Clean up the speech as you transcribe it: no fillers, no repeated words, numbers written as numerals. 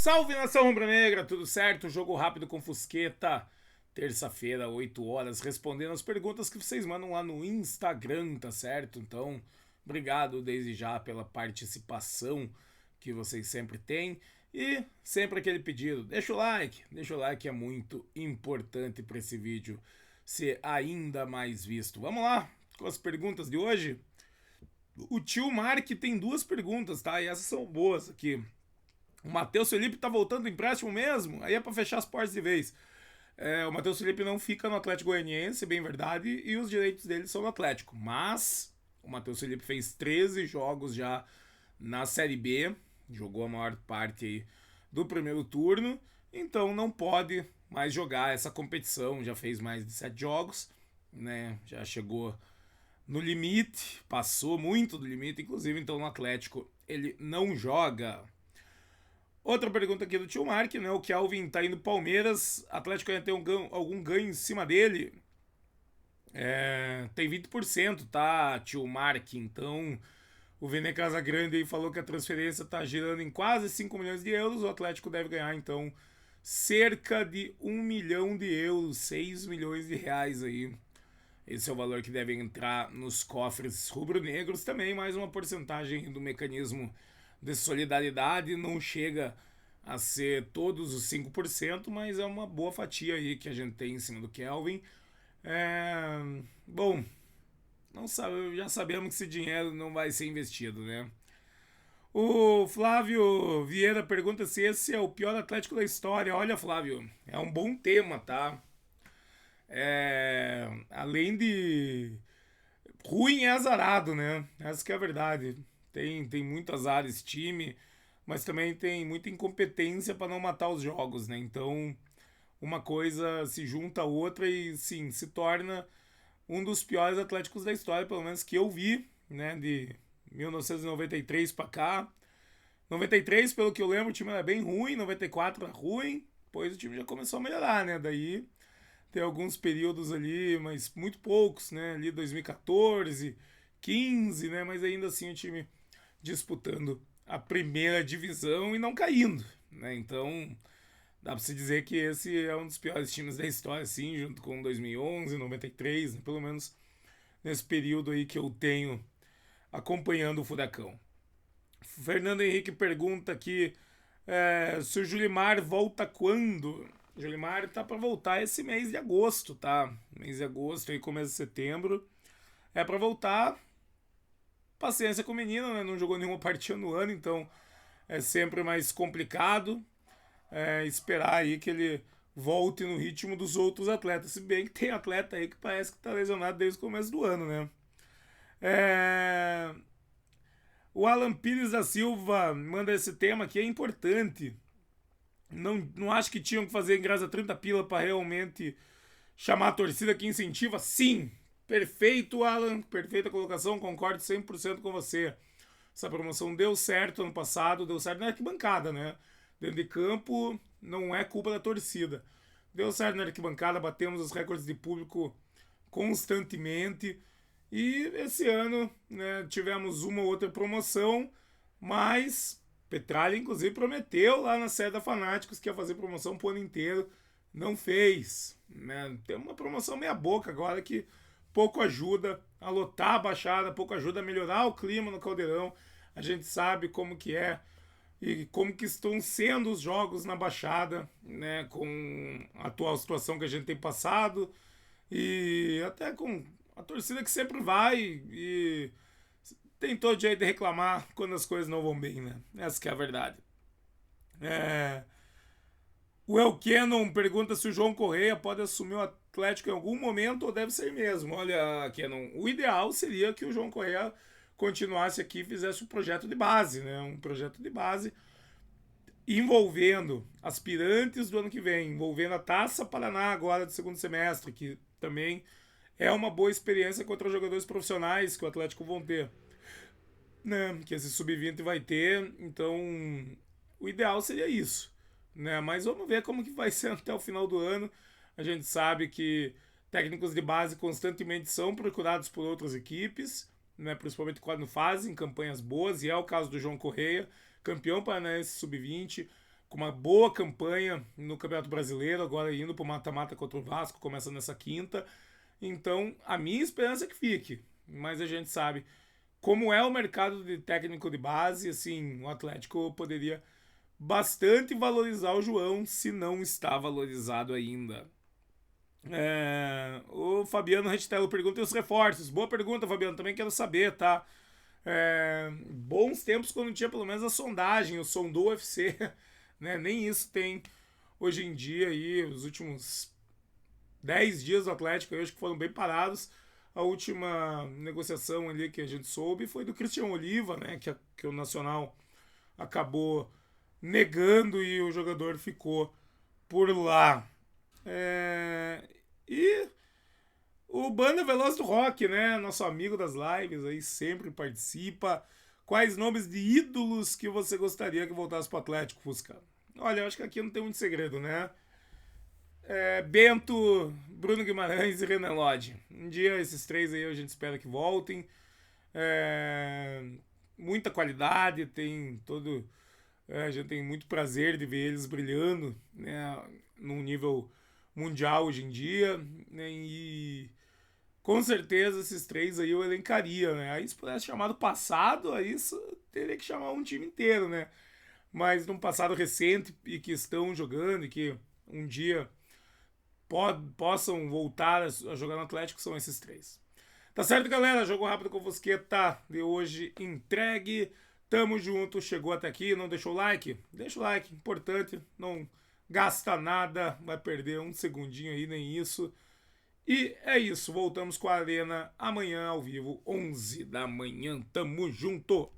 Salve nação rubro-negra, tudo certo? Jogo rápido com Fusqueta. Terça-feira, 8 horas, respondendo as perguntas que vocês mandam lá no Instagram, tá certo? Então, obrigado desde já pela participação que vocês sempre têm. E sempre aquele pedido, deixa o like é muito importante para esse vídeo ser ainda mais visto. Vamos lá com as perguntas de hoje? O tio Mark tem duas perguntas, tá? E essas são boas aqui. O Matheus Felipe tá voltando do empréstimo mesmo? Aí é pra fechar as portas de vez. O Matheus Felipe não fica no Atlético Goianiense, bem verdade, e os direitos dele são do Atlético. Mas o Matheus Felipe fez 13 jogos já na Série B, jogou a maior parte aí do primeiro turno, então não pode mais jogar essa competição. Já fez mais de 7 jogos, né? Já chegou no limite, passou muito do limite, inclusive então no Atlético ele não joga. Outra pergunta aqui do tio Mark, né? O Kelvin tá indo Palmeiras, Atlético ainda tem algum ganho em cima dele? Tem 20%, tá, tio Mark? Então, o Vene Casagrande aí falou que a transferência tá girando em quase 5 milhões de euros. O Atlético deve ganhar, então, cerca de 1 milhão de euros, 6 milhões de reais aí. Esse é o valor que deve entrar nos cofres rubro-negros. Também mais uma porcentagem do mecanismo de solidariedade. Não chega a ser todos os 5%, mas é uma boa fatia aí que a gente tem em cima do Kelvin. Bom, não sabe, já sabemos que esse dinheiro não vai ser investido, né? O Flávio Vieira pergunta se esse é o pior Atlético da história. Olha, Flávio, é um bom tema, tá? Além de ruim, é azarado, né? Essa que é a verdade. Tem muito azar esse time, mas também tem muita incompetência para não matar os jogos, né? Então, uma coisa se junta a outra e sim, se torna um dos piores Atléticos da história, pelo menos que eu vi, né? De 1993 para cá. 93, pelo que eu lembro, o time era bem ruim, 94 era ruim, depois o time já começou a melhorar, né? Daí tem alguns períodos ali, mas muito poucos, né? Ali 2014, 15, né? Mas ainda assim o time disputando a primeira divisão e não caindo, né? Então dá pra se dizer que esse é um dos piores times da história, sim, junto com 2011, 93, né? Pelo menos nesse período aí que eu tenho acompanhando o Furacão. Fernando Henrique pergunta aqui se o Julimar volta quando? O Julimar tá para voltar esse mês de agosto, tá? Mês de agosto e começo de setembro. É para voltar. Paciência com o menino, né? Não jogou nenhuma partida no ano, então é sempre mais complicado esperar aí que ele volte no ritmo dos outros atletas. Se bem que tem atleta aí que parece que tá lesionado desde o começo do ano, né? O Alan Pires da Silva manda esse tema que é importante. Não acho que tinham que fazer em graça 30 pila para realmente chamar a torcida que incentiva? Sim! Perfeito, Alan. Perfeita colocação. Concordo 100% com você. Essa promoção deu certo ano passado. Deu certo na arquibancada, né? Dentro de campo não é culpa da torcida. Deu certo na arquibancada. Batemos os recordes de público constantemente. E esse ano, né, tivemos uma ou outra promoção, mas Petralha, inclusive, prometeu lá na sede da Fanáticos que ia fazer promoção pro ano inteiro. Não fez. Né? Tem uma promoção meia boca agora que pouco ajuda a lotar a Baixada, pouco ajuda a melhorar o clima no Caldeirão. A gente sabe como que é e como que estão sendo os jogos na Baixada, né, com a atual situação que a gente tem passado e até com a torcida que sempre vai e tem todo jeito de reclamar quando as coisas não vão bem, né? Essa que é a verdade. O El Cannon pergunta se o João Correia pode assumir o Atlético em algum momento ou deve ser mesmo. Olha, Cannon, o ideal seria que o João Correia continuasse aqui e fizesse um projeto de base, né? Um projeto de base envolvendo aspirantes do ano que vem, envolvendo a Taça Paraná agora do segundo semestre, que também é uma boa experiência contra jogadores profissionais que o Atlético vão ter, né? Que esse sub-20 vai ter. Então, o ideal seria isso, né? Mas vamos ver como que vai ser até o final do ano. A gente sabe que técnicos de base constantemente são procurados por outras equipes, né? Principalmente quando fazem campanhas boas, e é o caso do João Correia, campeão paranaense sub-20, com uma boa campanha no Campeonato Brasileiro, agora indo para o mata-mata contra o Vasco, começa nessa quinta. Então, a minha esperança é que fique, mas a gente sabe como é o mercado de técnico de base, assim, o Atlético poderia bastante valorizar o João, se não está valorizado ainda. O Fabiano Retitello pergunta e os reforços. Boa pergunta, Fabiano, também quero saber, tá? Bons tempos quando tinha pelo menos a sondagem, o Sondou UFC, né? Nem isso tem hoje em dia aí, os últimos 10 dias do Atlético, eu acho que foram bem parados. A última negociação ali que a gente soube foi do Cristian Oliva, né? Que o Nacional acabou negando e o jogador ficou por lá. E o Banda Veloz do Rock, né? Nosso amigo das lives aí, sempre participa. Quais nomes de ídolos que você gostaria que voltasse pro Atlético, Fusca? Olha, eu acho que aqui não tem muito segredo, né? Bento, Bruno Guimarães e Renan Lodge. Um dia esses três aí a gente espera que voltem. Muita qualidade, tem todo. A gente tem muito prazer de ver eles brilhando, né, num nível mundial hoje em dia, né, e com certeza esses três aí eu elencaria, né? Aí se pudesse chamar do passado, aí isso teria que chamar um time inteiro, né? Mas num passado recente e que estão jogando e que um dia possam voltar a jogar no Atlético são esses três. Tá certo, galera? Jogo rápido com Fusqueta de hoje entregue. Tamo junto, chegou até aqui, não deixou o like? Deixa o like, importante, não gasta nada, vai perder um segundinho aí, nem isso. E é isso, voltamos com a Arena amanhã ao vivo, 11 da manhã, tamo junto!